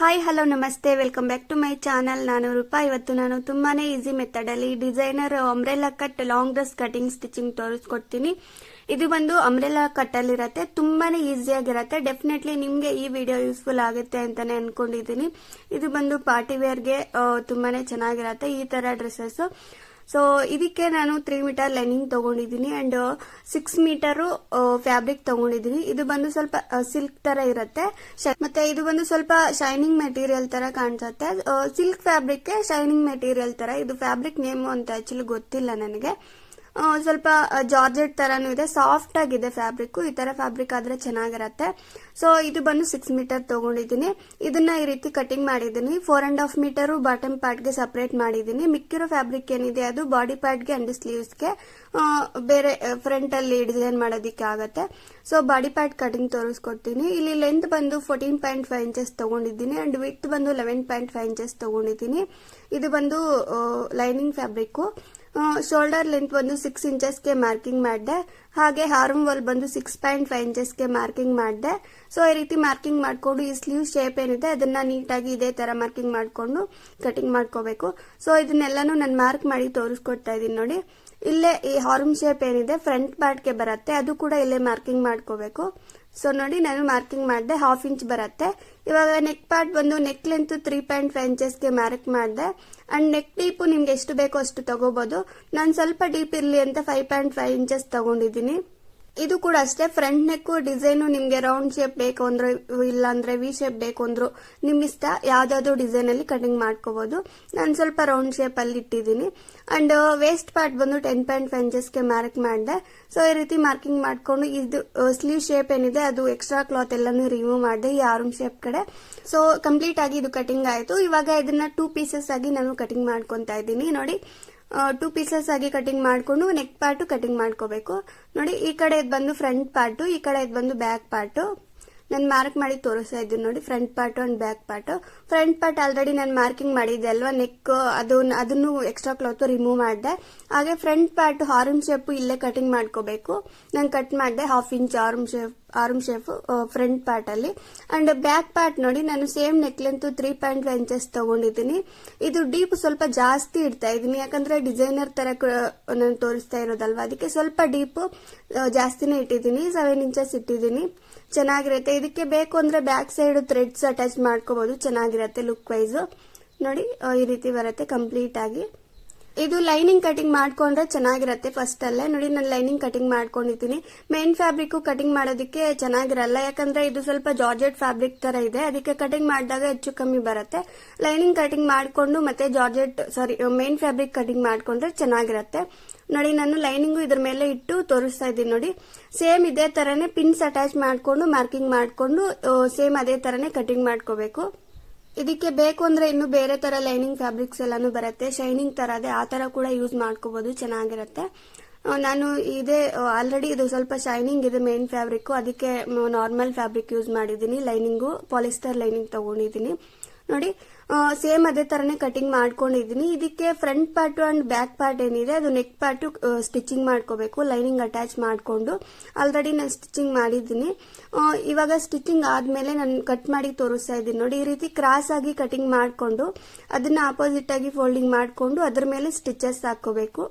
Hi hello namaste, welcome back to my channel. ನಾನು ರೂಪಾ. ಇವತ್ತು ನಾನು ತುಂಬಾನೇ ಈಸಿ ಮೆಥಡ್ ಅಲ್ಲಿ designer umbrella cut long dress cutting stitching ತೋರಿಸ್ಕೊಡ್ತೀನಿ. ಇದು ಬಂದು ಅಂಬ್ರೆಲಾ ಕಟ್ ಅಲ್ಲಿ ಇರುತ್ತೆ, ತುಂಬಾನೇ ಈಸಿ ಆಗಿರುತ್ತೆ. ಡೆಫಿನೆಟ್ಲಿ ನಿಮ್ಗೆ ಈ ವಿಡಿಯೋ ಯೂಸ್ಫುಲ್ ಆಗುತ್ತೆ ಅಂತಾನೆ ಅನ್ಕೊಂಡಿದೀನಿ. ಇದು ಬಂದು ಪಾರ್ಟಿ ವೇರ್ಗೆ ತುಂಬಾನೇ ಚೆನ್ನಾಗಿರುತ್ತೆ ಈ ತರ ಡ್ರೆಸ್ಸಸ್. ಸೊ ಇದಕ್ಕೆ ನಾನು 3 ಮೀಟರ್ ಲೈನಿಂಗ್ ತಗೊಂಡಿದ್ದೀನಿ ಅಂಡ್ 6 ಮೀಟರ್ ಫ್ಯಾಬ್ರಿಕ್ ತಗೊಂಡಿದ್ದೀನಿ. ಇದು ಬಂದು ಸ್ವಲ್ಪ ಸಿಲ್ಕ್ ತರ ಇರುತ್ತೆ, ಮತ್ತೆ ಇದು ಬಂದು ಸ್ವಲ್ಪ ಶೈನಿಂಗ್ ಮೆಟೀರಿಯಲ್ ತರ ಕಾಣಿಸುತ್ತೆ. ಸಿಲ್ಕ್ ಫ್ಯಾಬ್ರಿಕ್ ಶೈನಿಂಗ್ ಮೆಟೀರಿಯಲ್ ತರ. ಇದು ಫ್ಯಾಬ್ರಿಕ್ ನೇಮ್ ಅಂತ ಆಕ್ಚುಲಿ ಗೊತ್ತಿಲ್ಲ ನನಗೆ. ಸ್ವಲ್ಪ ಜಾರ್ಜೆಟ್ ತರಾನು ಇದೆ, ಸಾಫ್ಟ್ ಆಗಿದೆ ಫ್ಯಾಬ್ರಿಕ್. ಈ ತರ ಫ್ಯಾಬ್ರಿಕ್ ಆದ್ರೆ ಚೆನ್ನಾಗಿರತ್ತೆ. ಸೊ ಇದು ಬಂದು 6 ಮೀಟರ್ ತಗೊಂಡಿದ್ದೀನಿ. ಇದನ್ನ ಈ ರೀತಿ ಕಟಿಂಗ್ ಮಾಡಿದ್ದೀನಿ. 4.5 ಮೀಟರ್ ಬಾಟಮ್ ಪಾರ್ಟ್ ಗೆ ಸಪರೇಟ್ ಮಾಡಿದ್ದೀನಿ. ಮಿಕ್ಕಿರೋ ಫ್ಯಾಬ್ರಿಕ್ ಏನಿದೆ ಅದು ಬಾಡಿ ಪಾರ್ಟ್ ಗೆ ಅಂಡ್ ಸ್ಲೀವ್ಸ್ ಗೆ ಬೇರೆ ಫ್ರಂಟ್ ಅಲ್ಲಿ ಡಿಸೈನ್ ಮಾಡೋದಿಕ್ಕೆ ಆಗತ್ತೆ. ಸೊ ಬಾಡಿ ಪಾರ್ಟ್ ಕಟಿಂಗ್ ತೋರಿಸ್ಕೊಡ್ತೀನಿ. ಇಲ್ಲಿ ಲೆಂತ್ ಬಂದು 14.5 ಇಂಚಸ್ ತಗೊಂಡಿದ್ದೀನಿ ಅಂಡ್ ವಿಡ್ತ್ ಬಂದು 11.5 ಇಂಚಸ್ ತಗೊಂಡಿದ್ದೀನಿ. ಇದು ಬಂದು ಲೈನಿಂಗ್ ಫ್ಯಾಬ್ರಿಕ್. ಶೋಲ್ಡರ್ ಲೆಂತ್ ಬಂದು 6 ಇಂಚಸ್ಗೆ ಮಾರ್ಕಿಂಗ್ ಮಾಡಿದೆ. ಹಾಗೆ ಆರ್ಮ್ ವಾಲ್ ಬಂದು 6.5 ಇಂಚಸ್ಗೆ ಮಾರ್ಕಿಂಗ್ ಮಾಡಿದೆ. ಸೊ ಈ ರೀತಿ ಮಾರ್ಕಿಂಗ್ ಮಾಡ್ಕೊಂಡು ಈ ಸ್ಲೀವ್ ಶೇಪ್ ಏನಿದೆ ಅದನ್ನ ನೀಟಾಗಿ ಇದೇ ತರ ಮಾರ್ಕಿಂಗ್ ಮಾಡ್ಕೊಂಡು ಕಟಿಂಗ್ ಮಾಡ್ಕೋಬೇಕು. ಸೊ ಇದನ್ನೆಲ್ಲಾನು ನಾನು ಮಾರ್ಕ್ ಮಾಡಿ ತೋರಿಸ್ಕೊಡ್ತಾ ಇದೀನಿ ನೋಡಿ. ಇಲ್ಲೇ ಈ ಹಾರ್ಮ್ ಶೇಪ್ ಏನಿದೆ ಫ್ರಂಟ್ ಪಾರ್ಟ್ ಗೆ ಬರುತ್ತೆ, ಅದು ಕೂಡ ಇಲ್ಲೇ ಮಾರ್ಕಿಂಗ್ ಮಾಡ್ಕೋಬೇಕು. ಸೊ ನೋಡಿ ನಾನು ಮಾರ್ಕಿಂಗ್ ಮಾಡಿದೆ, 1/2 ಇಂಚ್ ಬರುತ್ತೆ. ಇವಾಗ ನೆಕ್ ಪಾರ್ಟ್ ಬಂದು ನೆಕ್ ಲೆಂತ್ 3.5 ಇಂಚಸ್ಗೆ ಮಾರ್ಕ್ ಮಾಡಿದೆ ಅಂಡ್ ನೆಕ್ ಡೀಪ್ ನಿಮ್ಗೆ ಎಷ್ಟು ಬೇಕೋ ಅಷ್ಟು ತಗೋಬಹುದು. ನಾನು ಸ್ವಲ್ಪ ಡೀಪ್ ಇರ್ಲಿ ಅಂತ 5.5 ಇಂಚಸ್ ತಗೊಂಡಿದ್ದೀನಿ. ಇದು ಕೂಡ ಅಷ್ಟೇ, ಫ್ರಂಟ್ ನೆಕ್ ಡಿಸೈನ್ ನಿಮ್ಗೆ ರೌಂಡ್ ಶೇಪ್ ಬೇಕು ಅಂದ್ರೆ, ಇಲ್ಲ ಅಂದ್ರೆ ವಿ ಶೇಪ್ ಬೇಕು ಅಂದ್ರು ನಿಮ್ ಇಷ್ಟ, ಯಾವ್ದಾದ್ರು ಡಿಸೈನ್ ಅಲ್ಲಿ ಕಟಿಂಗ್ ಮಾಡ್ಕೋಬಹುದು. ನಾನು ಸ್ವಲ್ಪ ರೌಂಡ್ ಶೇಪ್ ಅಲ್ಲಿ ಇಟ್ಟಿದ್ದೀನಿ. ಅಂಡ್ ವೇಸ್ಟ್ ಪಾರ್ಟ್ ಬಂದು 10.5 ಇಂಚಸ್ಗೆ ಮಾರ್ಕ್ ಮಾಡಿದೆ. ಸೊ ಈ ರೀತಿ ಮಾರ್ಕಿಂಗ್ ಮಾಡ್ಕೊಂಡು ಇದು ಸ್ಲೀವ್ ಶೇಪ್ ಏನಿದೆ ಅದು ಎಕ್ಸ್ಟ್ರಾ ಕ್ಲಾತ್ ಎಲ್ಲಾನು ರಿಮೂವ್ ಮಾಡಿದೆ ಈ ಆರ್ಮ್ ಶೇಪ್ ಕಡೆ. ಸೊ ಕಂಪ್ಲೀಟ್ ಆಗಿ ಇದು ಕಟಿಂಗ್ ಆಯ್ತು. ಇವಾಗ ಇದನ್ನ 2 ಪೀಸಸ್ ಆಗಿ ನಾನು ಕಟಿಂಗ್ ಮಾಡ್ಕೊಂತಾ ಇದ್ದೀನಿ. ನೋಡಿ 2 ಪೀಸಸ್ ಆಗಿ ಕಟಿಂಗ್ ಮಾಡ್ಕೊಂಡು ನೆಕ್ ಪಾರ್ಟ್ ಕಟಿಂಗ್ ಮಾಡ್ಕೋಬೇಕು. ನೋಡಿ ಈ ಕಡೆ ಇದು ಬಂದು ಫ್ರಂಟ್ ಪಾರ್ಟ್, ಈ ಕಡೆ ಇದು ಬಂದು ಬ್ಯಾಕ್ ಪಾರ್ಟ್. ನಾನು ಮಾರ್ಕ್ ಮಾಡಿ ತೋರಿಸ್ತಾ ಇದ್ದೀನಿ ನೋಡಿ, front part and back part. Front part already ನಾನು ಮಾರ್ಕಿಂಗ್ ಮಾಡಿದ್ದೆ ಅಲ್ವಾ, ನೆಕ್ ಅದನ್ನು ಎಕ್ಸ್ಟ್ರಾ ಕ್ಲಾತ್ ರಿಮೂವ್ ಮಾಡಿದೆ. ಹಾಗೆ ಫ್ರಂಟ್ ಪಾರ್ಟ್ ಆರ್ಮ್ ಶೇಪ್ ಇಲ್ಲೇ ಕಟಿಂಗ್ ಮಾಡ್ಕೋಬೇಕು. ನಾನು ಕಟ್ ಮಾಡಿದೆ 1/2 inch arm shape front part ಅಲ್ಲಿ. ಅಂಡ್ ಬ್ಯಾಕ್ ಪಾರ್ಟ್ ನೋಡಿ ನಾನು ಸೇಮ್ ನೆಕ್ ಲೆಂತ್ 3.5 ಇಂಚಸ್ ತಗೊಂಡಿದ್ದೀನಿ. ಇದು ಡೀಪ್ ಸ್ವಲ್ಪ ಜಾಸ್ತಿ ಇಡ್ತಾ ಇದೀನಿ, ಯಾಕಂದ್ರೆ ಡಿಸೈನರ್ ತರ ನಾನು ತೋರಿಸ್ತಾ ಇರೋದಲ್ವಾ, ಅದಕ್ಕೆ ಸ್ವಲ್ಪ ಡೀಪ್ ಜಾಸ್ತಿನೇ ಇಟ್ಟಿದ್ದೀನಿ. 7 ಇಂಚಸ್ ಇಟ್ಟಿದ್ದೀನಿ. ಚೆನ್ನಾಗಿರುತ್ತೆ. ಇದಕ್ಕೆ ಬೇಕು ಅಂದ್ರೆ ಬ್ಯಾಕ್ ಸೈಡ್ ಥ್ರೆಡ್ಸ್ ಅಟ್ಯಾಚ್ ಮಾಡ್ಕೋಬಹುದು, ಚೆನ್ನಾಗಿರುತ್ತೆ ಲುಕ್ ವೈಸ್. ನೋಡಿ ಈ ರೀತಿ ಬರುತ್ತೆ ಕಂಪ್ಲೀಟ್ ಆಗಿ. ಇದು ಲೈನಿಂಗ್ ಕಟಿಂಗ್ ಮಾಡ್ಕೊಂಡ್ರೆ ಚೆನ್ನಾಗಿರುತ್ತೆ. ಫಸ್ಟ್ ಅಲ್ಲೇ ನೋಡಿ ನಾನು ಲೈನಿಂಗ್ ಕಟಿಂಗ್ ಮಾಡ್ಕೊಂಡಿದ್ದೀನಿ. ಮೇನ್ ಫ್ಯಾಬ್ರಿಕ್ ಕಟಿಂಗ್ ಮಾಡೋದಕ್ಕೆ ಚೆನ್ನಾಗಿರಲ್ಲ, ಯಾಕಂದ್ರೆ ಇದು ಸ್ವಲ್ಪ ಜಾರ್ಜೆಟ್ ಫ್ಯಾಬ್ರಿಕ್ ತರ ಇದೆ, ಅದಕ್ಕೆ ಕಟಿಂಗ್ ಮಾಡಿದಾಗ ಹೆಚ್ಚು ಕಮ್ಮಿ ಬರುತ್ತೆ. ಲೈನಿಂಗ್ ಕಟಿಂಗ್ ಮಾಡ್ಕೊಂಡು ಮತ್ತೆ ಮೇನ್ ಫ್ಯಾಬ್ರಿಕ್ ಕಟಿಂಗ್ ಮಾಡ್ಕೊಂಡ್ರೆ ಚೆನ್ನಾಗಿರುತ್ತೆ. ನೋಡಿ ನಾನು ಲೈನಿಂಗು ಇದ್ರ ಮೇಲೆ ಇಟ್ಟು ತೋರಿಸ್ತಾ ಇದ್ದೀನಿ ನೋಡಿ. ಸೇಮ್ ಇದೇ ತರನೇ ಪಿನ್ಸ್ ಅಟ್ಯಾಚ್ ಮಾಡ್ಕೊಂಡು ಮಾರ್ಕಿಂಗ್ ಮಾಡ್ಕೊಂಡು ಸೇಮ್ ಅದೇ ತರನೇ ಕಟಿಂಗ್ ಮಾಡ್ಕೋಬೇಕು. ಇದಕ್ಕೆ ಬೇಕು ಅಂದ್ರೆ ಇನ್ನು ಬೇರೆ ತರ ಲೈನಿಂಗ್ ಫ್ಯಾಬ್ರಿಕ್ಸ್ ಎಲ್ಲಾನು ಬರುತ್ತೆ, ಶೈನಿಂಗ್ ತರ ಇದೆ, ಆ ತರ ಕೂಡ ಯೂಸ್ ಮಾಡ್ಕೋಬಹುದು, ಚೆನ್ನಾಗಿರುತ್ತೆ. ನಾನು ಆಲ್ರೆಡಿ ಇದು ಸ್ವಲ್ಪ ಶೈನಿಂಗ್ ಇದೆ ಮೇನ್ ಫ್ಯಾಬ್ರಿಕ್, ಅದಕ್ಕೆ ನಾರ್ಮಲ್ ಫ್ಯಾಬ್ರಿಕ್ ಯೂಸ್ ಮಾಡಿದ್ದೀನಿ. ಲೈನಿಂಗು ಪಾಲಿಸ್ಟರ್ ಲೈನಿಂಗ್ ತಗೊಂಡಿದ್ದೀನಿ. ನೋಡಿ ಸೇಮ್ ಅದೇ ತರನೇ ಕಟಿಂಗ್ ಮಾಡ್ಕೊಂಡಿದ್ದೀನಿ. ಇದಕ್ಕೆ front part and back part ಏನಿದೆ ಅದು ನೆಕ್ ಪಾರ್ಟ್ ಸ್ಟಿಚಿಂಗ್ ಮಾಡ್ಕೋಬೇಕು, ಲೈನಿಂಗ್ ಅಟ್ಯಾಚ್ ಮಾಡ್ಕೊಂಡು. ಆಲ್ರೆಡಿ ನಾನು ಸ್ಟಿಚಿಂಗ್ ಮಾಡಿದ್ದೀನಿ. ಇವಾಗ ಸ್ಟಿಚಿಂಗ್ ಆದ್ಮೇಲೆ ನಾನು ಕಟ್ ಮಾಡಿ ತೋರಿಸ್ತಾ ಇದ್ದೀನಿ ನೋಡಿ. ಈ ರೀತಿ ಕ್ರಾಸ್ ಆಗಿ ಕಟಿಂಗ್ ಮಾಡ್ಕೊಂಡು ಅದನ್ನ ಆಪೋಸಿಟ್ ಆಗಿ ಫೋಲ್ಡಿಂಗ್ ಮಾಡ್ಕೊಂಡು ಅದ್ರ ಮೇಲೆ ಸ್ಟಿಚಸ್ ಹಾಕೋಬೇಕು.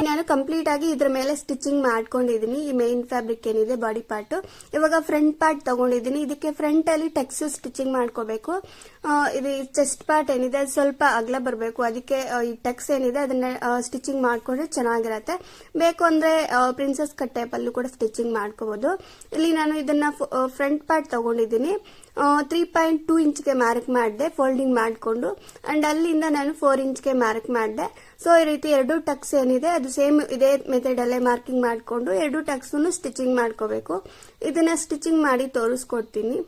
ನಾನು ಕಂಪ್ಲೀಟ್ ಆಗಿ ಇದ್ರ ಮೇಲೆ ಸ್ಟಿಚಿಂಗ್ ಮಾಡ್ಕೊಂಡಿದ್ದೀನಿ. ಈ ಮೇನ್ ಫ್ಯಾಬ್ರಿಕ್ ಏನಿದೆ ಬಾಡಿ ಪಾರ್ಟ್. ಇವಾಗ ಫ್ರಂಟ್ ಪಾರ್ಟ್ ತಗೊಂಡಿದ್ದೀನಿ. ಇದಕ್ಕೆ ಫ್ರಂಟ್ ಅಲ್ಲಿ ಟಕ್ಸ್ ಸ್ಟಿಚಿಂಗ್ ಮಾಡ್ಕೋಬೇಕು. ಇದು ಚೆಸ್ಟ್ ಪಾರ್ಟ್ ಏನಿದೆ ಅದು ಸ್ವಲ್ಪ ಅಗಲ ಬರಬೇಕು, ಅದಕ್ಕೆ ಈ ಟಕ್ಸ್ ಏನಿದೆ ಅದನ್ನ ಸ್ಟಿಚಿಂಗ್ ಮಾಡ್ಕೊಂಡ್ರೆ ಚೆನ್ನಾಗಿರತ್ತೆ. ಬೇಕು ಅಂದ್ರೆ ಪ್ರಿನ್ಸೆಸ್ ಕಟ್ ಟೈಪ್ ಅಲ್ಲೂ ಕೂಡ ಸ್ಟಿಚಿಂಗ್ ಮಾಡ್ಕೋಬಹುದು. ಇಲ್ಲಿ ನಾನು ಇದನ್ನ ಫ್ರಂಟ್ ಪಾರ್ಟ್ ತಗೊಂಡಿದ್ದೀನಿ. 3.2 ಇಂಚ್ಗೆ ಮಾರ್ಕ್ ಮಾಡಿದೆ ಫೋಲ್ಡಿಂಗ್ ಮಾಡ್ಕೊಂಡು, ಅಂಡ್ ಅಲ್ಲಿಂದ ನಾನು 4 ಇಂಚ್ಗೆ ಮಾರ್ಕ್ ಮಾಡಿದೆ. ಸೊ ಈ ರೀತಿ 2 ಟಕ್ಸ್ ಏನಿದೆ ಅದು ಸೇಮ್ ಇದೇ ಮೆಥಡ್ ಅಲ್ಲೇ ಮಾರ್ಕಿಂಗ್ ಮಾಡ್ಕೊಂಡು 2 ಟಕ್ಸ್ ಸ್ಟಿಚಿಂಗ್ ಮಾಡ್ಕೋಬೇಕು. ಇದನ್ನ ಸ್ಟಿಚಿಂಗ್ ಮಾಡಿ ತೋರಿಸ್ಕೊಡ್ತೀನಿ.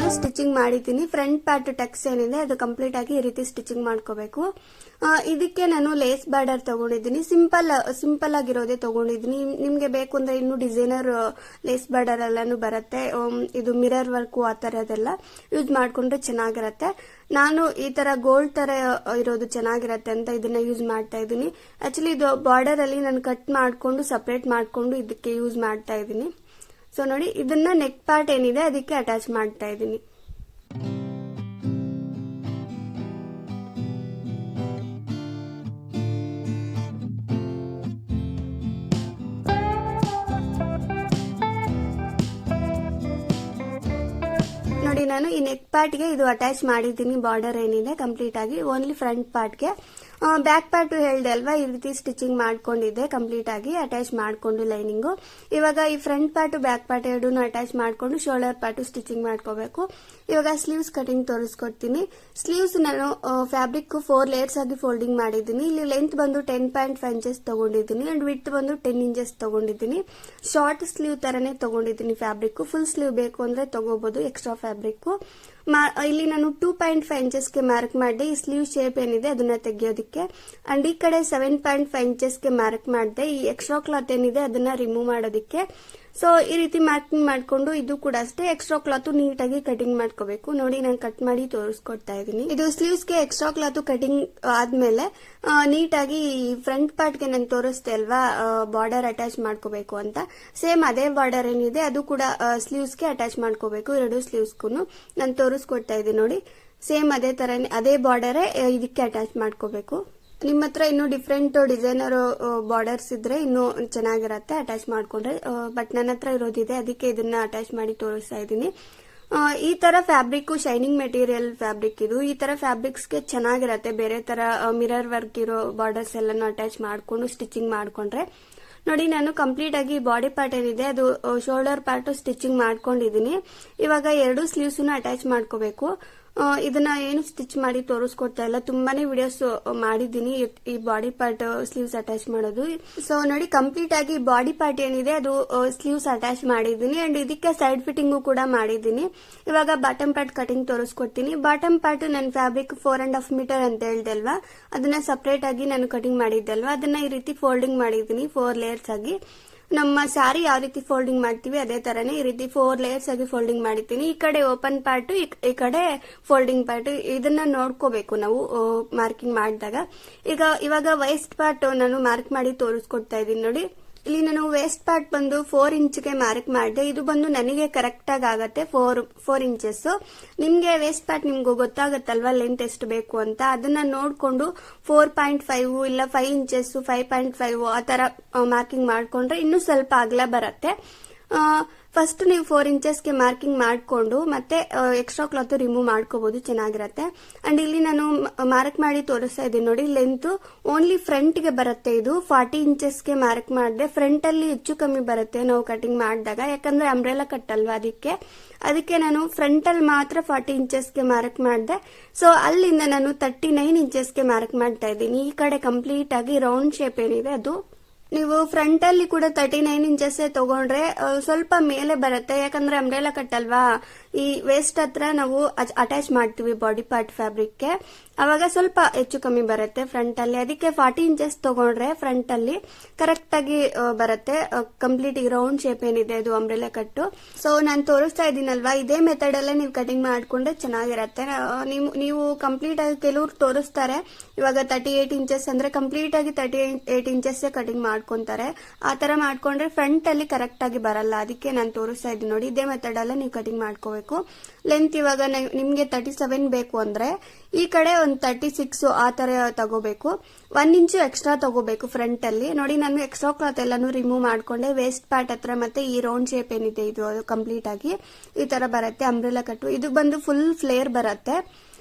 ನಾನು ಸ್ಟಿಚಿಂಗ್ ಮಾಡಿದ್ದೀನಿ. ಫ್ರಂಟ್ ಪಾರ್ಟ್ ಟಕ್ಸ್ ಏನಿದೆ ಅದು ಕಂಪ್ಲೀಟ್ ಆಗಿ ಈ ರೀತಿ ಸ್ಟಿಚಿಂಗ್ ಮಾಡ್ಕೋಬೇಕು. ಇದಕ್ಕೆ ನಾನು ಲೇಸ್ ಬಾರ್ಡರ್ ತಗೊಂಡಿದ್ದೀನಿ. ಸಿಂಪಲ್ ಆಗಿರೋದೇ ತಗೊಂಡಿದ್ದೀನಿ. ನಿಮ್ಗೆ ಬೇಕು ಅಂದ್ರೆ ಇನ್ನು ಡಿಸೈನರ್ ಲೇಸ್ ಬಾರ್ಡರ್ ಎಲ್ಲಾನು ಬರುತ್ತೆ. ಇದು ಮಿರರ್ ವರ್ಕ್ ಆ ತರದೆಲ್ಲ ಯೂಸ್ ಮಾಡ್ಕೊಂಡ್ರೆ ಚೆನ್ನಾಗಿರತ್ತೆ. ನಾನು ಈ ತರ ಗೋಲ್ಡ್ ತರ ಇರೋದು ಚೆನ್ನಾಗಿರತ್ತೆ ಅಂತ ಇದನ್ನ ಯೂಸ್ ಮಾಡ್ತಾ ಇದ್ದೀನಿ. ಆಕ್ಚುಲಿ ಇದು ಬಾರ್ಡರ್ ಅಲ್ಲಿ ನಾನು ಕಟ್ ಮಾಡ್ಕೊಂಡು ಸಪರೇಟ್ ಮಾಡ್ಕೊಂಡು ಇದಕ್ಕೆ ಯೂಸ್ ಮಾಡ್ತಾ ಇದ್ದೀನಿ. ಸೊ ನೋಡಿ, ಇದನ್ನ ನೆಕ್ ಪಾರ್ಟ್ ಏನಿದೆ ಅದಕ್ಕೆ ಅಟ್ಯಾಚ್ ಮಾಡ್ತಾ ಇದ್ದೀನಿ. ನೋಡಿ, ನಾನು ಈ ನೆಕ್ ಪಾರ್ಟ್ಗೆ ಇದು ಅಟ್ಯಾಚ್ ಮಾಡಿದ್ದೀನಿ. ಬಾರ್ಡರ್ ಏನಿದೆ ಕಂಪ್ಲೀಟ್ ಆಗಿ ಓನ್ಲಿ ಫ್ರಂಟ್ ಪಾರ್ಟ್ಗೆ. ಬ್ಯಾಕ್ ಪಾರ್ಟ್ ಹೇಳ್ದೆ ಅಲ್ವಾ, ಈ ರೀತಿ ಸ್ಟಿಚಿಂಗ್ ಮಾಡ್ಕೊಂಡಿದ್ದೆ ಕಂಪ್ಲೀಟ್ ಆಗಿ ಅಟ್ಯಾಚ್ ಮಾಡ್ಕೊಂಡು ಲೈನಿಂಗು. ಇವಾಗ ಈ ಫ್ರಂಟ್ ಪಾರ್ಟ್ ಬ್ಯಾಕ್ ಪಾರ್ಟ್ ಎರಡೂ ಅಟ್ಯಾಚ್ ಮಾಡ್ಕೊಂಡು ಶೋಲ್ಡರ್ ಪಾರ್ಟ್ ಸ್ಟಿಚಿಂಗ್ ಮಾಡ್ಕೋಬೇಕು. ಇವಾಗ ಸ್ಲೀವ್ಸ್ ಕಟಿಂಗ್ ತೋರಿಸ್ಕೊಡ್ತೀನಿ. ಸ್ಲೀವ್ಸ್ ನಾನು ಫ್ಯಾಬ್ರಿಕ್ 4 ಲೇಯರ್ಸ್ ಆಗಿ ಫೋಲ್ಡಿಂಗ್ ಮಾಡಿದ್ದೀನಿ. ಇಲ್ಲಿ ಲೆಂತ್ ಬಂದು 10.5 ಇಂಚಸ್ ತಗೊಂಡಿದ್ದೀನಿ ಅಂಡ್ ವಿಡ್ತ್ ಬಂದು 10 ಇಂಚಸ್ ತಗೊಂಡಿದ್ದೀನಿ. ಶಾರ್ಟ್ ಸ್ಲೀವ್ ತರನೇ ತಗೊಂಡಿದ್ದೀನಿ ಫ್ಯಾಬ್ರಿಕ್. ಫುಲ್ ಸ್ಲೀವ್ ಬೇಕು ಅಂದ್ರೆ ತಗೋಬಹುದು ಎಕ್ಸ್ಟ್ರಾ ಫ್ಯಾಬ್ರಿಕ್. ಇಲ್ಲಿ ನಾನು 2.5 ಇಂಚಸ್ಗೆ ಮಾರ್ಕ್ ಮಾಡಿದೆ. ಈ ಸ್ಲೀವ್ ಶೇಪ್ ಏನಿದೆ ಅದನ್ನ ತೆಗೆಯೋದಿಕ್ಕೆ. ಅಂಡ್ ಈ ಕಡೆ 7.5 ಇಂಚಸ್ಗೆ ಮಾರ್ಕ್ ಮಾಡಿದೆ. ಈ ಎಕ್ಸ್ಟ್ರಾ ಕ್ಲಾತ್ ಏನಿದೆ ಅದನ್ನ ರಿಮೂವ್ ಮಾಡೋದಿಕ್ಕೆ. ಸೊ ಈ ರೀತಿ ಮಾರ್ಕಿಂಗ್ ಮಾಡ್ಕೊಂಡು ಇದು ಕೂಡ ಅಷ್ಟೇ ಎಕ್ಸ್ಟ್ರಾ ಕ್ಲಾತ್ ನೀಟಾಗಿ ಕಟಿಂಗ್ ಮಾಡ್ಕೋಬೇಕು. ನೋಡಿ, ನಾನು ಕಟ್ ಮಾಡಿ ತೋರಿಸ್ಕೊಡ್ತಾ ಇದ್ದೀನಿ. ಇದು ಸ್ಲೀವ್ಸ್ಗೆ ಎಕ್ಸ್ಟ್ರಾ ಕ್ಲಾತ್ ಕಟಿಂಗ್ ಆದ್ಮೇಲೆ ನೀಟಾಗಿ ಫ್ರಂಟ್ ಪಾರ್ಟ್ಗೆ ನಾನು ತೋರಿಸ್ತೆ ಅಲ್ವಾ ಬಾರ್ಡರ್ ಅಟ್ಯಾಚ್ ಮಾಡ್ಕೋಬೇಕು ಅಂತ. ಸೇಮ್ ಅದೇ ಬಾರ್ಡರ್ ಏನಿದೆ ಅದು ಕೂಡ ಸ್ಲೀವ್ಸ್ಗೆ ಅಟ್ಯಾಚ್ ಮಾಡ್ಕೋಬೇಕು. ಎರಡು ಸ್ಲೀವ್ಸ್ಗೂ ನಾನು ತೋರಿಸ್ಕೊಡ್ತಾ ಇದ್ದೀನಿ. ನೋಡಿ, ಸೇಮ್ ಅದೇ ತರನೇ ಅದೇ ಬಾರ್ಡರೇ ಇದಕ್ಕೆ ಅಟ್ಯಾಚ್ ಮಾಡ್ಕೋಬೇಕು. ನಿಮ್ಮ ಹತ್ರ ಇನ್ನು ಡಿಫ್ರೆಂಟ್ ಡಿಸೈನರ್ ಬಾರ್ಡರ್ಸ್ ಇದ್ರೆ ಇನ್ನು ಚೆನ್ನಾಗಿರತ್ತೆ ಅಟ್ಯಾಚ್ ಮಾಡ್ಕೊಂಡ್ರೆ. ಬಟ್ ನನ್ನ ಹತ್ರ ಇರೋದಿದೆ, ಅದಕ್ಕೆ ಇದನ್ನ ಅಟ್ಯಾಚ್ ಮಾಡಿ ತೋರಿಸ್ತಾ ಇದ್ದೀನಿ. ಈ ತರ ಫ್ಯಾಬ್ರಿಕ್ ಶೈನಿಂಗ್ ಮೆಟೀರಿಯಲ್ ಫ್ಯಾಬ್ರಿಕ್ ಇದು. ಈ ತರ ಫ್ಯಾಬ್ರಿಕ್ಸ್ಗೆ ಚೆನ್ನಾಗಿರತ್ತೆ. ಬೇರೆ ತರ ಮಿರರ್ ವರ್ಕ್ ಇರೋ ಬಾರ್ಡರ್ಸ್ ಎಲ್ಲಾನು ಅಟ್ಯಾಚ್ ಮಾಡ್ಕೊಂಡು ಸ್ಟಿಚಿಂಗ್ ಮಾಡ್ಕೊಂಡ್ರೆ. ನೋಡಿ, ನಾನು ಕಂಪ್ಲೀಟ್ ಆಗಿ ಬಾಡಿ ಪಾರ್ಟ್ ಏನಿದೆ ಅದು ಶೋಲ್ಡರ್ ಪಾರ್ಟ್ ಸ್ಟಿಚಿಂಗ್ ಮಾಡ್ಕೊಂಡಿದ್ದೀನಿ. ಇವಾಗ ಎರಡು ಸ್ಲೀವ್ಸ್ ಅಟ್ಯಾಚ್ ಮಾಡ್ಕೋಬೇಕು. ಇದನ್ನ ಏನು ಸ್ಟಿಚ್ ಮಾಡಿ ತೋರಿಸ್ಕೊಡ್ತಾ ಇಲ್ಲ, ತುಂಬಾನೇ ವಿಡಿಯೋಸ್ ಮಾಡಿದ್ದೀನಿ ಈ ಬಾಡಿ ಪಾರ್ಟ್ ಸ್ಲೀವ್ಸ್ ಅಟ್ಯಾಚ್ ಮಾಡೋದು. ಸೊ ನೋಡಿ, ಕಂಪ್ಲೀಟ್ ಆಗಿ ಬಾಡಿ ಪಾರ್ಟ್ ಏನಿದೆ ಅದು ಸ್ಲೀವ್ಸ್ ಅಟ್ಯಾಚ್ ಮಾಡಿದ್ದೀನಿ ಅಂಡ್ ಇದಕ್ಕೆ ಸೈಡ್ ಫಿಟ್ಟಿಂಗು ಕೂಡ ಮಾಡಿದ್ದೀನಿ. ಇವಾಗ ಬಾಟಮ್ ಪಾರ್ಟ್ ಕಟಿಂಗ್ ತೋರಿಸ್ಕೊಡ್ತೀನಿ. ಬಾಟಮ್ ಪಾರ್ಟ್ ನನ್ನ ಫ್ಯಾಬ್ರಿಕ್ 4.5 ಮೀಟರ್ ಅಂತ ಹೇಳ್ದೆ ಅಲ್ವಾ, ಅದನ್ನ ಸಪರೇಟ್ ಆಗಿ ನಾನು ಕಟಿಂಗ್ ಮಾಡಿದ್ದೆ ಅಲ್ವಾ, ಅದನ್ನ ಈ ರೀತಿ ಫೋಲ್ಡಿಂಗ್ ಮಾಡಿದ್ದೀನಿ 4 ಲೇಯರ್ಸ್ ಆಗಿ. ನಮ್ಮ ಸ್ಯಾರಿ ಯಾವ ರೀತಿ ಫೋಲ್ಡಿಂಗ್ ಮಾಡ್ತೀವಿ ಅದೇ ತರನೇ ಈ ರೀತಿ 4 ಲೇಯರ್ಸ್ ಆಗಿ ಫೋಲ್ಡಿಂಗ್ ಮಾಡಿದ್ದೀನಿ. ಈ ಕಡೆ ಓಪನ್ ಪಾರ್ಟ್, ಈ ಕಡೆ ಫೋಲ್ಡಿಂಗ್ ಪಾರ್ಟ್, ಇದನ್ನ ನೋಡ್ಕೋಬೇಕು ನಾವು ಮಾರ್ಕಿಂಗ್ ಮಾಡಿದಾಗ. ಇವಾಗ ವೇಸ್ಟ್ ಪಾರ್ಟ್ ನಾನು ಮಾರ್ಕ್ ಮಾಡಿ ತೋರಿಸ್ಕೊಡ್ತಾ ಇದ್ದೀನಿ. ನೋಡಿ, ಇಲ್ಲಿ ನಾನು ವೇಸ್ಟ್ ಪಾರ್ಟ್ ಬಂದು 4 ಇಂಚ್ಗೆ ಮಾರ್ಕ್ ಮಾಡಿದೆ. ಇದು ಬಂದು ನನಗೆ ಕರೆಕ್ಟ್ ಆಗಿ ಆಗತ್ತೆ 4 ಇಂಚಸ್. ನಿಮ್ಗೆ ವೇಸ್ಟ್ ಪಾರ್ಟ್ ನಿಮ್ಗೆ ಗೊತ್ತಾಗತ್ತಲ್ವಾ ಲೆಂತ್ ಎಷ್ಟು ಬೇಕು ಅಂತ, ಅದನ್ನ ನೋಡ್ಕೊಂಡು 4.5 ಇಲ್ಲ 5 ಇಂಚಸ್ 5.5 ಆ ತರ ಮಾರ್ಕಿಂಗ್ ಮಾಡ್ಕೊಂಡ್ರೆ ಇನ್ನೂ ಸ್ವಲ್ಪ ಅಗಲ ಬರುತ್ತೆ. ಫಸ್ಟ್ ನೀವು 4 ಇಂಚಸ್ಗೆ ಮಾರ್ಕಿಂಗ್ ಮಾಡ್ಕೊಂಡು ಮತ್ತೆ ಎಕ್ಸ್ಟ್ರಾ ಕ್ಲಾತ್ ರಿಮೂವ್ ಮಾಡ್ಕೋಬಹುದು, ಚೆನ್ನಾಗಿರತ್ತೆ. ಅಂಡ್ ಇಲ್ಲಿ ನಾನು ಮಾರ್ಕ್ ಮಾಡಿ ತೋರಿಸ್ತಾ ಇದ್ದೀನಿ. ನೋಡಿ, ಲೆಂತ್ ಓನ್ಲಿ ಫ್ರಂಟ್ ಗೆ ಬರುತ್ತೆ. ಇದು 40 ಇಂಚಸ್ಗೆ ಮಾರ್ಕ್ ಮಾಡಿದೆ. ಫ್ರಂಟ್ ಅಲ್ಲಿ ಹೆಚ್ಚು ಕಮ್ಮಿ ಬರುತ್ತೆ ನಾವು ಕಟಿಂಗ್ ಮಾಡಿದಾಗ, ಯಾಕಂದ್ರೆ ಅಂಬ್ರೆಲಾ ಕಟ್ ಅಲ್ವಾ, ಅದಕ್ಕೆ ನಾನು ಫ್ರಂಟ್ ಅಲ್ಲಿ ಮಾತ್ರ 40 ಇಂಚಸ್ಗೆ ಮಾರ್ಕ್ ಮಾಡಿದೆ. ಸೊ ಅಲ್ಲಿಂದ ನಾನು 39 ಇಂಚಸ್ಗೆ ಮಾರ್ಕ್ ಮಾಡ್ತಾ ಇದ್ದೀನಿ. ಈ ಕಡೆ ಕಂಪ್ಲೀಟ್ ಆಗಿ ರೌಂಡ್ ಶೇಪ್ ಏನಿದೆ ಅದು ನೀವು ಫ್ರಂಟ್ ಅಲ್ಲಿ ಕೂಡ 39 ಇಂಚಸ್ ತಗೊಂಡ್ರೆ ಸ್ವಲ್ಪ ಮೇಲೆ ಬರುತ್ತೆ, ಯಾಕಂದ್ರೆ ಅಂಬ್ರೆಲಾ ಕಟ್ ಅಲ್ವಾ. ಈ ವೇಸ್ಟ್ ಹತ್ರ ನಾವು ಅಟ್ಯಾಚ್ ಮಾಡ್ತೀವಿ ಬಾಡಿ ಪಾರ್ಟ್ ಫ್ಯಾಬ್ರಿಕ್ಗೆ, ಅವಾಗ ಸ್ವಲ್ಪ ಹೆಚ್ಚು ಕಮ್ಮಿ ಬರುತ್ತೆ ಫ್ರಂಟ್ ಅಲ್ಲಿ. ಅದಕ್ಕೆ 40 ಇಂಚಸ್ ತಗೊಂಡ್ರೆ ಫ್ರಂಟ್ ಅಲ್ಲಿ ಕರೆಕ್ಟ್ ಆಗಿ ಬರುತ್ತೆ. ಕಂಪ್ಲೀಟ್ ರೌಂಡ್ ಶೇಪ್ ಏನಿದೆ ಅದು ಅಂಬ್ರೆಲಾ ಕಟ್ಟು. ಸೊ ನಾನು ತೋರಿಸ್ತಾ ಇದ್ದೀನಲ್ವಾ, ಇದೇ ಮೆಥಡ್ ಅಲ್ಲೇ ನೀವು ಕಟಿಂಗ್ ಮಾಡ್ಕೊಂಡ್ರೆ ಚೆನ್ನಾಗಿರತ್ತೆ. ನೀವು ಕಂಪ್ಲೀಟ್ ಆಗಿ ಕೆಲವ್ರು ತೋರಿಸ್ತಾರೆ ಇವಾಗ 38 ಇಂಚಸ್ ಅಂದ್ರೆ ಕಂಪ್ಲೀಟ್ ಆಗಿ 38 ಇಂಚಸ್ ಕಟಿಂಗ್ ಮಾಡ್ಕೊಂತಾರೆ. ಆ ತರ ಮಾಡ್ಕೊಂಡ್ರೆ ಫ್ರಂಟ್ ಅಲ್ಲಿ ಕರೆಕ್ಟ್ ಆಗಿ ಬರಲ್ಲ. ಅದಕ್ಕೆ ನಾನು ತೋರಿಸ್ತಾ ಇದ್ದೀನಿ. ನೋಡಿ, ಇದೇ ಮೆಥಡ್ ಅಲ್ಲೇ ನೀವು ಕಟಿಂಗ್ ಮಾಡ್ಕೋಬೇಕು. ಲೆಂತ್ ಇವಾಗ ನಿಮ್ಗೆ 37 ಬೇಕು ಅಂದ್ರೆ ಈ ಕಡೆ ಒಂದು 36 ಆ ತರ ತಗೋಬೇಕು. 1 ಇಂಚು ಎಕ್ಸ್ಟ್ರಾ ತಗೋಬೇಕು ಫ್ರಂಟ್ ಅಲ್ಲಿ. ನೋಡಿ, ನಾನು ಎಕ್ಸ್ಟ್ರಾ ಕ್ಲಾತ್ ಎಲ್ಲಾನು ರಿಮೂವ್ ಮಾಡ್ಕೊಂಡೆ. ವೇಸ್ಟ್ ಪಾರ್ಟ್ ಹತ್ರ ಮತ್ತೆ ಈ ರೌಂಡ್ ಶೇಪ್ ಏನಿದೆ ಇದು ಕಂಪ್ಲೀಟ್ ಆಗಿ ಈ ತರ ಬರುತ್ತೆ ಅಂಬ್ರೆಲಾ ಕಟ್ಟು. ಇದು ಬಂದು ಫುಲ್ ಫ್ಲೇರ್ ಬರುತ್ತೆ.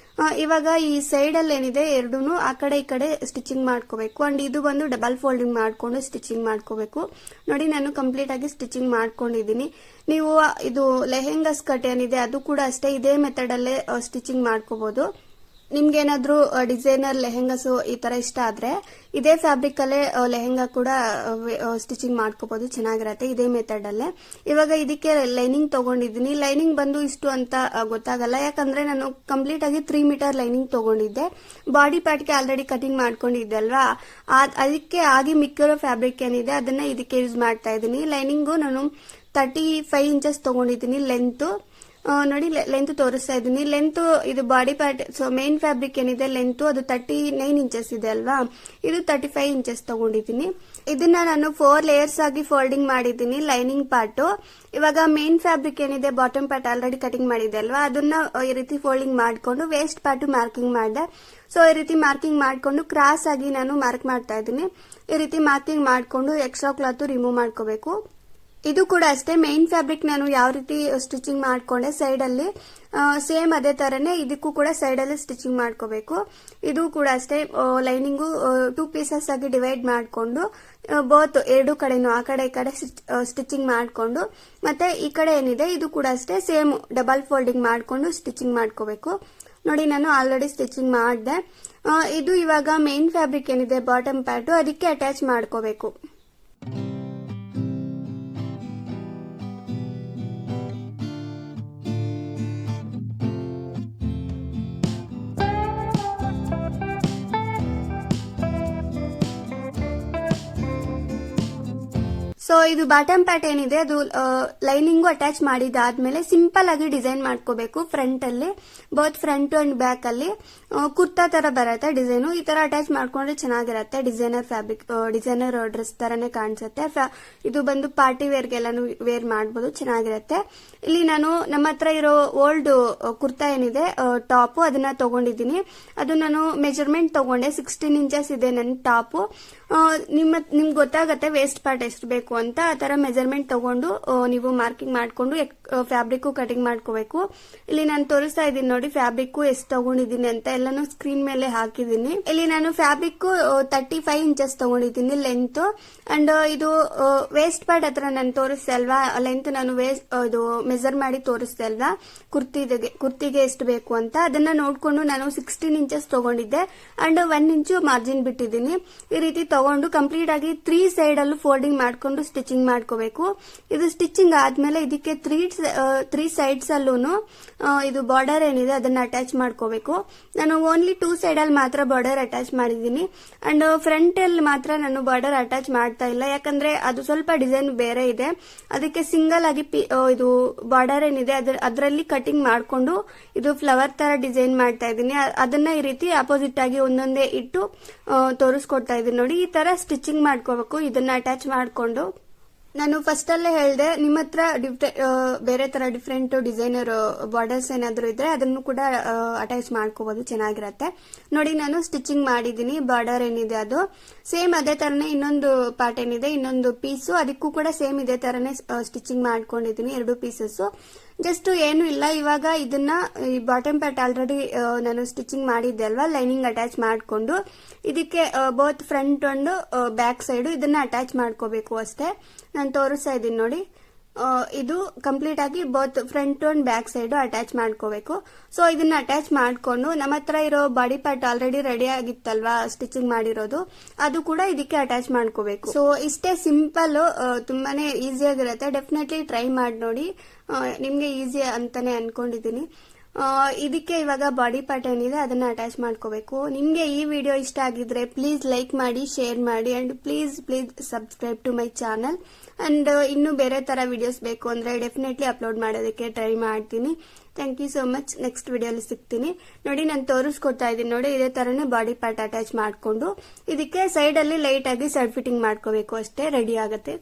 ಇವಾಗ ಈ ಸೈಡ್ ಅಲ್ಲಿ ಏನಿದೆ ಎರಡೂನು ಆ ಕಡೆ ಈ ಕಡೆ ಸ್ಟಿಚಿಂಗ್ ಮಾಡ್ಕೋಬೇಕು. ಅಂಡ್ ಇದು ಬಂದು ಡಬಲ್ ಫೋಲ್ಡಿಂಗ್ ಮಾಡ್ಕೊಂಡು ಸ್ಟಿಚಿಂಗ್ ಮಾಡ್ಕೋಬೇಕು. ನೋಡಿ, ನಾನು ಕಂಪ್ಲೀಟ್ ಆಗಿ ಸ್ಟಿಚಿಂಗ್ ಮಾಡ್ಕೊಂಡಿದ್ದೀನಿ. ನೀವು ಇದು ಲೆಹೆಂಗಾ ಸ್ಕರ್ಟ್ ಏನಿದೆ ಅದು ಕೂಡ ಅಷ್ಟೇ ಇದೇ ಮೆಥಡ್ ಅಲ್ಲೇ ಸ್ಟಿಚಿಂಗ್ ಮಾಡ್ಕೋಬಹುದು. ನಿಮ್ಗೇನಾದ್ರೂ ಡಿಸೈನರ್ ಲೆಹೆಂಗಾಸು ಈ ತರ ಇಷ್ಟ ಆದ್ರೆ ಇದೇ ಫ್ಯಾಬ್ರಿಕ್ ಅಲ್ಲೇ ಲೆಹೆಂಗಾ ಕೂಡ ಸ್ಟಿಚಿಂಗ್ ಮಾಡ್ಕೋಬಹುದು, ಚೆನ್ನಾಗಿರತ್ತೆ ಇದೇ ಮೆಥಡ್ ಅಲ್ಲೇ. ಇವಾಗ ಇದಕ್ಕೆ ಲೈನಿಂಗ್ ತಗೊಂಡಿದ್ದೀನಿ. ಲೈನಿಂಗ್ ಬಂದು ಇಷ್ಟು ಅಂತ ಗೊತ್ತಾಗಲ್ಲ, ಯಾಕಂದ್ರೆ ನಾನು ಕಂಪ್ಲೀಟ್ ಆಗಿ 3 ಮೀಟರ್ ಲೈನಿಂಗ್ ತಗೊಂಡಿದ್ದೆ. ಬಾಡಿ ಪಾರ್ಟ್ಗೆ ಆಲ್ರೆಡಿ ಕಟಿಂಗ್ ಮಾಡ್ಕೊಂಡಿದ್ದೆ ಅಲ್ವಾ, ಅದಕ್ಕೆ ಆಗಿ ಮಿಕ್ಕಿರೋ ಫ್ಯಾಬ್ರಿಕ್ ಏನಿದೆ ಅದನ್ನ ಇದಕ್ಕೆ ಯೂಸ್ ಮಾಡ್ತಾ ಇದ್ದೀನಿ. ಲೈನಿಂಗು ನಾನು 35 ಇಂಚಸ್ ತಗೊಂಡಿದ್ದೀನಿ ಲೆಂತ್. ನೋಡಿ ಲೆಂತ್ ತೋರಿಸ್ತಾ ಇದ್ದೀನಿ. ಲೆಂತ್ ಇದು body part, so main fabric ಏನಿದೆ ಲೆಂತ್ ಅದು 39 ಇಂಚಸ್ ಇದೆ ಅಲ್ವಾ, ಇದು 35 ಇಂಚಸ್ ತಗೊಂಡಿದ್ದೀನಿ. ಇದನ್ನ ನಾನು 4 ಲೇಯರ್ಸ್ ಆಗಿ ಫೋಲ್ಡಿಂಗ್ ಮಾಡಿದ್ದೀನಿ ಲೈನಿಂಗ್ ಪಾರ್ಟ್. ಇವಾಗ ಮೇನ್ ಫ್ಯಾಬ್ರಿಕ್ ಏನಿದೆ ಬಾಟಮ್ ಪಾರ್ಟ್ ಆಲ್ರೆಡಿ ಕಟಿಂಗ್ ಮಾಡಿದೆ ಅಲ್ವಾ, ಅದನ್ನ ಈ ರೀತಿ ಫೋಲ್ಡಿಂಗ್ ಮಾಡ್ಕೊಂಡು ವೇಸ್ಟ್ ಪಾರ್ಟ್ ಮಾರ್ಕಿಂಗ್ ಮಾಡಿದೆ. ಸೊ ಈ ರೀತಿ ಮಾರ್ಕಿಂಗ್ ಮಾಡ್ಕೊಂಡು ಕ್ರಾಸ್ ಆಗಿ ನಾನು ಮಾರ್ಕ್ ಮಾಡ್ತಾ ಇದ್ದೀನಿ. ಈ ರೀತಿ ಮಾರ್ಕಿಂಗ್ ಮಾಡ್ಕೊಂಡು ಎಕ್ಸ್ಟ್ರಾ ಕ್ಲಾತ್ ರಿಮೂವ್ ಮಾಡ್ಕೋಬೇಕು. ಇದು ಕೂಡ ಅಷ್ಟೇ, ಮೇನ್ ಫ್ಯಾಬ್ರಿಕ್ ನಾನು ಯಾವ ರೀತಿ ಸ್ಟಿಚಿಂಗ್ ಮಾಡ್ಕೊಂಡೆ ಸೈಡ್ ಅಲ್ಲಿ ಸೇಮ್ ಅದೇ ತರನೇ ಇದಕ್ಕೂ ಕೂಡ ಸೈಡ್ ಅಲ್ಲಿ ಸ್ಟಿಚಿಂಗ್ ಮಾಡ್ಕೋಬೇಕು. ಇದು ಕೂಡ ಅಷ್ಟೇ, ಲೈನಿಂಗು 2 ಪೀಸಸ್ ಆಗಿ ಡಿವೈಡ್ ಮಾಡ್ಕೊಂಡು ಬೋತ್ ಎರಡು ಕಡೆನೂ ಆ ಕಡೆ ಈ ಕಡೆ ಸ್ಟಿಚಿಂಗ್ ಮಾಡ್ಕೊಂಡು, ಮತ್ತೆ ಈ ಕಡೆ ಏನಿದೆ ಇದು ಕೂಡ ಅಷ್ಟೇ ಸೇಮ್ ಡಬಲ್ ಫೋಲ್ಡಿಂಗ್ ಮಾಡ್ಕೊಂಡು ಸ್ಟಿಚಿಂಗ್ ಮಾಡ್ಕೋಬೇಕು. ನೋಡಿ ನಾನು ಆಲ್ರೆಡಿ ಸ್ಟಿಚಿಂಗ್ ಮಾಡಿದೆ. ಇದು ಇವಾಗ ಮೇನ್ ಫ್ಯಾಬ್ರಿಕ್ ಏನಿದೆ ಬಾಟಮ್ ಪಾರ್ಟ್ ಅದಕ್ಕೆ ಅಟ್ಯಾಚ್ ಮಾಡ್ಕೋಬೇಕು. ಸೊ ಇದು ಬಾಟಮ್ ಪಾರ್ಟ್ ಏನಿದೆ ಅದು ಲೈನಿಂಗು ಅಟ್ಯಾಚ್ ಮಾಡಿದಾದ್ಮೇಲೆ ಸಿಂಪಲ್ ಆಗಿ ಡಿಸೈನ್ ಮಾಡ್ಕೋಬೇಕು. ಫ್ರಂಟ್ ಅಲ್ಲಿ ಬೋತ್ ಫ್ರಂಟ್ ಅಂಡ್ ಬ್ಯಾಕ್ ಅಲ್ಲಿ ಕುರ್ತಾ ತರ ಬರುತ್ತೆ ಡಿಸೈನು. ಈ ತರ ಅಟ್ಯಾಚ್ ಮಾಡ್ಕೊಂಡ್ರೆ ಚೆನ್ನಾಗಿರುತ್ತೆ. ಡಿಸೈನರ್ ಫ್ಯಾಬ್ರಿಕ್, ಡಿಸೈನರ್ ಡ್ರೆಸ್ ತರನೇ ಕಾಣಿಸುತ್ತೆ. ಇದು ಬಂದು ಪಾರ್ಟಿ ವೇರ್ಗೆಲ್ಲಾನು ವೇರ್ ಮಾಡಬಹುದು, ಚೆನ್ನಾಗಿರುತ್ತೆ. ಇಲ್ಲಿ ನಾನು ನಮ್ಮ ಹತ್ರ ಇರೋ ಓಲ್ಡ್ ಕುರ್ತಾ ಏನಿದೆ ಟಾಪ್ ಅದನ್ನ ತಗೊಂಡಿದ್ದೀನಿ. ಅದು ನಾನು ಮೆಜರ್ಮೆಂಟ್ ತಗೊಂಡೆ, 16 ಇಂಚಸ್ ಇದೆ ನನ್ನ ಟಾಪ್. ನಿಮ್ಗೆ ಗೊತ್ತಾಗತ್ತೆ ವೇಸ್ಟ್ ಪಾರ್ಟ್ ಎಷ್ಟು ಬೇಕು ಅಂತ. ಆ ತರ ಮೆಜರ್ಮೆಂಟ್ ತಗೊಂಡು ನೀವು ಮಾರ್ಕಿಂಗ್ ಮಾಡ್ಕೊಂಡು ಫ್ಯಾಬ್ರಿಕ್ ಕಟಿಂಗ್ ಮಾಡ್ಕೋಬೇಕು. ಇಲ್ಲಿ ನಾನು ತೋರಿಸ್ತಾ ಇದ್ದೀನಿ ನೋಡಿ ಫ್ಯಾಬ್ರಿಕ್ ಎಷ್ಟು ತಗೊಂಡಿದ್ದೀನಿ ಅಂತ ಎಲ್ಲಾನು ಸ್ಕ್ರೀನ್ ಮೇಲೆ ಹಾಕಿದ್ದೀನಿ. ಇಲ್ಲಿ ನಾನು ಫ್ಯಾಬ್ರಿಕ್ 35 ಇಂಚಸ್ ತಗೊಂಡಿದ್ದೀನಿ ಲೆಂತ್. ಅಂಡ್ ಇದು ವೇಸ್ಟ್ ಪಾರ್ಟ್ ಹತ್ರ ನಾನು ತೋರಿಸ್ದೆ ಅಲ್ವಾ, ಲೆಂತ್ ನಾನು ಇದು ಮೆಜರ್ ಮಾಡಿ ತೋರಿಸ್ದೆ ಅಲ್ವಾ ಕುರ್ತಿಗೆ ಎಷ್ಟು ಬೇಕು ಅಂತ. ಅದನ್ನ ನೋಡ್ಕೊಂಡು ನಾನು 16 ಇಂಚಸ್ ತಗೊಂಡಿದ್ದೆ ಅಂಡ್ 1 ಇಂಚು ಮಾರ್ಜಿನ್ ಬಿಟ್ಟಿದ್ದೀನಿ. ಈ ರೀತಿ ತಗೊಂಡು ಕಂಪ್ಲೀಟ್ ಆಗಿ 3 ಸೈಡ್ ಅಲ್ಲೂ ಫೋಲ್ಡಿಂಗ್ ಮಾಡ್ಕೊಂಡು ಸ್ಟಿಚಿಂಗ್ ಮಾಡ್ಕೋಬೇಕು. ಇದು ಸ್ಟಿಚಿಂಗ್ ಆದ್ಮೇಲೆ ಇದಕ್ಕೆ 3 ಸೈಡ್ಸ್ ಅಲ್ಲೂ ಇದು ಬಾರ್ಡರ್ ಏನಿದೆ ಅದನ್ನ ಅಟ್ಯಾಚ್ ಮಾಡ್ಕೋಬೇಕು. ನಾನು ಓನ್ಲಿ 2 ಸೈಡ್ ಅಲ್ಲಿ ಮಾತ್ರ ಬಾರ್ಡರ್ ಅಟ್ಯಾಚ್ ಮಾಡಿದ್ದೀನಿ ಅಂಡ್ ಫ್ರಂಟ್ ಅಲ್ಲಿ ಮಾತ್ರ ನಾನು ಬಾರ್ಡರ್ ಅಟ್ಯಾಚ್ ಮಾಡ್ತಾ ಇಲ್ಲ, ಯಾಕಂದ್ರೆ ಅದು ಸ್ವಲ್ಪ ಡಿಸೈನ್ ಬೇರೆ ಇದೆ. ಅದಕ್ಕೆ ಸಿಂಗಲ್ ಆಗಿ ಇದು ಬಾರ್ಡರ್ ಏನಿದೆ ಅದರಲ್ಲಿ ಕಟಿಂಗ್ ಮಾಡ್ಕೊಂಡು ಇದು ಫ್ಲವರ್ ತರ ಡಿಸೈನ್ ಮಾಡ್ತಾ ಇದ್ದೀನಿ. ಅದನ್ನ ಈ ರೀತಿ ಅಪೋಸಿಟ್ ಆಗಿ ಒಂದೊಂದೇ ಇಟ್ಟು ತೋರಿಸ್ಕೊಡ್ತಾ ಇದ್ದೀನಿ ನೋಡಿ. ಈ ತರ ಸ್ಟಿಚಿಂಗ್ ಮಾಡ್ಕೋಬೇಕು ಇದನ್ನ ಅಟ್ಯಾಚ್ ಮಾಡ್ಕೊಂಡು. ನಾನು ಫಸ್ಟ್ ಅಲ್ಲೇ ಹೇಳಿದೆ, ನಿಮ್ಮ ಹತ್ರ ಬೇರೆ ತರ ಡಿಫ್ರೆಂಟ್ ಡಿಸೈನರ್ ಬಾರ್ಡರ್ಸ್ ಏನಾದ್ರು ಇದ್ರೆ ಅದನ್ನು ಕೂಡ ಅಟ್ಯಾಚ್ ಮಾಡ್ಕೋಬಹುದು, ಚೆನ್ನಾಗಿರತ್ತೆ. ನೋಡಿ ನಾನು ಸ್ಟಿಚಿಂಗ್ ಮಾಡಿದೀನಿ. ಬಾರ್ಡರ್ ಏನಿದೆ ಅದು ಸೇಮ್ ಅದೇ ತರನೇ ಇನ್ನೊಂದು ಪಾರ್ಟ್ ಏನಿದೆ ಇನ್ನೊಂದು ಪೀಸು ಅದಕ್ಕೂ ಕೂಡ ಸೇಮ್ ಇದೇ ತರನೇ ಸ್ಟಿಚಿಂಗ್ ಮಾಡ್ಕೊಂಡಿದ್ದೀನಿ 2 ಪೀಸಸ್. ಜಸ್ಟ್ ಏನು ಇಲ್ಲ, ಇವಾಗ ಇದನ್ನ ಈ ಬಾಟಮ್ ಪಾರ್ಟ್ ಆಲ್ರೆಡಿ ನಾನು ಸ್ಟಿಚಿಂಗ್ ಮಾಡಿದ್ದೆ ಅಲ್ವಾ, ಲೈನಿಂಗ್ ಅಟ್ಯಾಚ್ ಮಾಡ್ಕೊಂಡು ಇದಕ್ಕೆ both front and back side ಇದನ್ನ ಅಟ್ಯಾಚ್ ಮಾಡ್ಕೋಬೇಕು ಅಷ್ಟೇ. ನಾನು ತೋರಿಸ್ತಾ ಇದ್ದೀನಿ ನೋಡಿ, ಇದು ಕಂಪ್ಲೀಟ್ ಆಗಿ both front and back side attach ಮಾಡ್ಕೋಬೇಕು. ಸೊ ಇದನ್ನ ಅಟ್ಯಾಚ್ ಮಾಡ್ಕೊಂಡು ನಮ್ಮ ಹತ್ರ ಇರೋ ಬಾಡಿ ಪಾರ್ಟ್ ಆಲ್ರೆಡಿ ರೆಡಿ ಆಗಿತ್ತಲ್ವಾ ಸ್ಟಿಚಿಂಗ್ ಮಾಡಿರೋದು, ಅದು ಕೂಡ ಇದಕ್ಕೆ ಅಟ್ಯಾಚ್ ಮಾಡ್ಕೋಬೇಕು. ಸೊ ಇಷ್ಟೇ ಸಿಂಪಲ್, ತುಂಬಾನೇ ಈಸಿ ಆಗಿರುತ್ತೆ. ಡೆಫಿನೆಟ್ಲಿ ಟ್ರೈ ಮಾಡಿ ನೋಡಿ, ನಿಮ್ಗೆ ಈಸಿ ಅಂತಾನೆ ಅನ್ಕೊಂಡಿದೀನಿ. ಇದಕ್ಕೆ ಇವಾಗ ಬಾಡಿ ಪಾರ್ಟ್ ಏನಿದೆ ಅದನ್ನ ಅಟ್ಯಾಚ್ ಮಾಡ್ಕೋಬೇಕು. ನಿಮ್ಗೆ ಈ ವಿಡಿಯೋ ಇಷ್ಟ ಆಗಿದ್ರೆ ಪ್ಲೀಸ್ ಲೈಕ್ ಮಾಡಿ, ಶೇರ್ ಮಾಡಿ and please subscribe to my channel. And ಇನ್ನು ಬೇರೆ ತರ ವಿಡಿಯೋಸ್ ಬೇಕು ಅಂದ್ರೆ ಡೆಫಿನೆಟ್ಲಿ ಅಪ್ಲೋಡ್ ಮಾಡೋದಕ್ಕೆ ಟ್ರೈ ಮಾಡ್ತೀನಿ. Thank you so much. Next ವಿಡಿಯೋಲಿ ಸಿಗ್ತೀನಿ. ನೋಡಿ ನಾನು ತೋರಿಸ್ಕೊಡ್ತಾ ಇದ್ದೀನಿ ನೋಡಿ, ಇದೇ ತರನೇ ಬಾಡಿ ಪಾರ್ಟ್ ಅಟ್ಯಾಚ್ ಮಾಡ್ಕೊಂಡು ಇದಕ್ಕೆ ಸೈಡ್ ಅಲ್ಲಿ ಲೈಟ್ ಆಗಿ ಸೈಡ್ ಫಿಟ್ಟಿಂಗ್ ಮಾಡ್ಕೋಬೇಕು ಅಷ್ಟೇ, ರೆಡಿ ಆಗುತ್ತೆ.